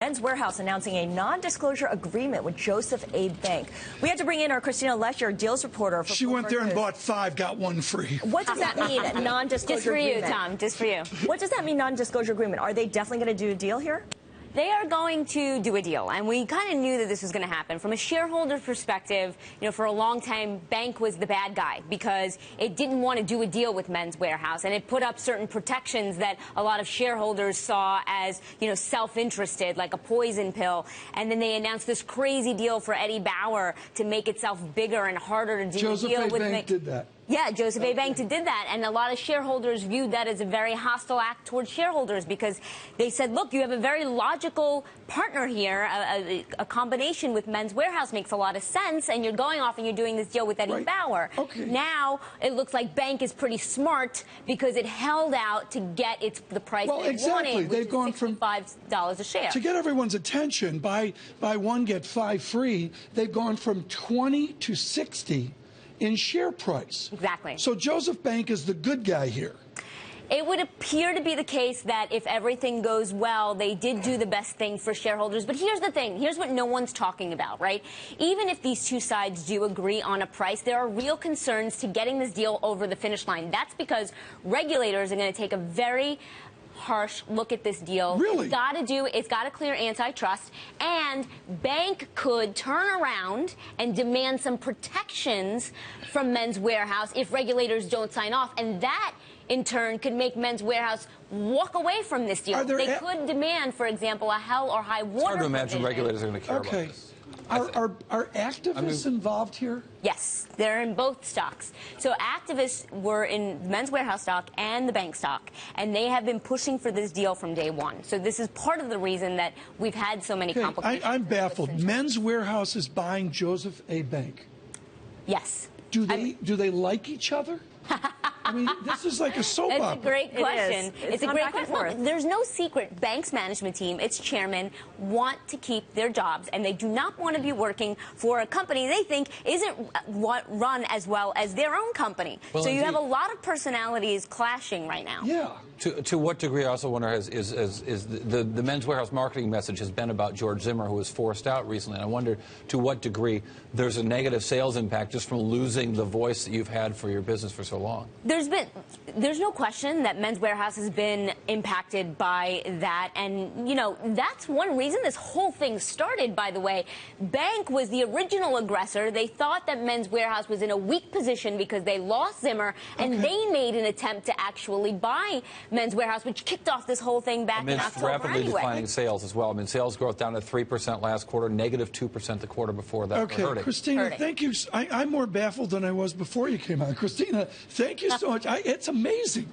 Men's Wearhouse announcing a non-disclosure agreement with Joseph A. Bank. We had to bring in our Christina Lesher, deals reporter. She went there and bought 5, got 1 free. What does that mean, non-disclosure agreement? Just for you, Tom, just for you. What does that mean, non-disclosure agreement? Are they definitely going to do a deal here? They are going to do a deal, and we kind of knew that this was going to happen. From a shareholder perspective, for a long time, Bank was the bad guy because it didn't want to do a deal with Men's Wearhouse, and it put up certain protections that a lot of shareholders saw as, self-interested, like a poison pill. And then they announced this crazy deal for Eddie Bauer to make itself bigger and harder to do a deal with. Joseph A. Bank did that. Yeah, Joseph A. Bank did that, and a lot of shareholders viewed that as a very hostile act towards shareholders because they said, look, you have a very logical partner here, a combination with Men's Wearhouse makes a lot of sense, and you're going off and you're doing this deal with Eddie Bauer. Okay. Now, it looks like Bank is pretty smart because it held out to get the price it wanted, which is $65 a share. To get everyone's attention, buy 1, get 5 free, they've gone from 20 to 60 in share price. Exactly. So Joseph Bank is the good guy here. It would appear to be the case that if everything goes well, they did do the best thing for shareholders. But here's the thing. Here's what no one's talking about, right? Even if these two sides do agree on a price, there are real concerns to getting this deal over the finish line. That's because regulators are going to take a very harsh look at this deal. Really? It's got to clear antitrust, and Bank could turn around and demand some protections from Men's Wearhouse if regulators don't sign off, and that in turn could make Men's Wearhouse walk away from this deal. They could demand, for example, a hell or high water. It's hard to imagine regulators are going to care about this. Are activists involved here? Yes, they're in both stocks. So activists were in Men's Wearhouse stock and the Bank stock, and they have been pushing for this deal from day one. So this is part of the reason that we've had so many complications. I'm baffled. Men's Wearhouse is buying Joseph A. Bank. Yes. Do they like each other? I mean, this is like a soap opera. That's a great question. It's a great back and question. forth. There's no secret. Bank's management team, its chairman, want to keep their jobs, and they do not want to be working for a company they think isn't run as well as their own company. Well, so you have a lot of personalities clashing right now. Yeah. To what degree, I also wonder, is the Men's Wearhouse marketing message has been about George Zimmer, who was forced out recently. And I wonder to what degree there's a negative sales impact just from losing the voice that you've had for your business for so long. There's no question that Men's Wearhouse has been impacted by that, and that's one reason this whole thing started. By the way, Bank was the original aggressor. They thought that Men's Wearhouse was in a weak position because they lost Zimmer, and they made an attempt to actually buy Men's Wearhouse, which kicked off this whole thing back in October rapidly anyway. declining sales as well. I mean, sales growth down to 3% last quarter, negative 2% the quarter before that. Okay, Christina, thank you. I'm more baffled than I was before you came on. Christina, thank you so much. It's amazing.